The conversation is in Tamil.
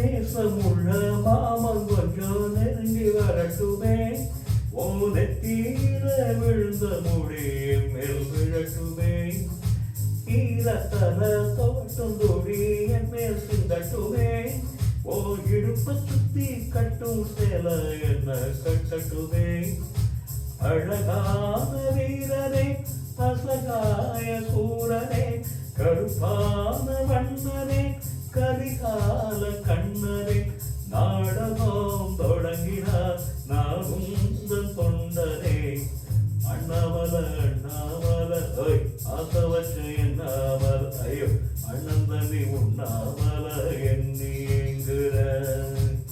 நேசமுள்ள மாமன் கொஞ்சம் நெருங்கி வரட்டுமே, ஓ நெத்தியில விழுந்த முடி மேல் விழட்டுமே, ஈரத்தல தோட்டும் தொடி என் மேல் சிந்தட்டுமே, ஓ இடுப்ப சுத்தி கட்டும் சேல என்ன கட்டட்டுமே, அழகான வீரனே அசகாய சூரனே கருப்பான வண்ணனே கரிகால கண்ணனே, நாடகம் தொடங்கினார் நான் உந்தன் தொண்டனே, அண்ணாமல அண்ணாமல ஓய் ஆசை வச்சு என்னாமல ஐயோ அண்ணன் தம்பி உண்ணாமல எண்ணி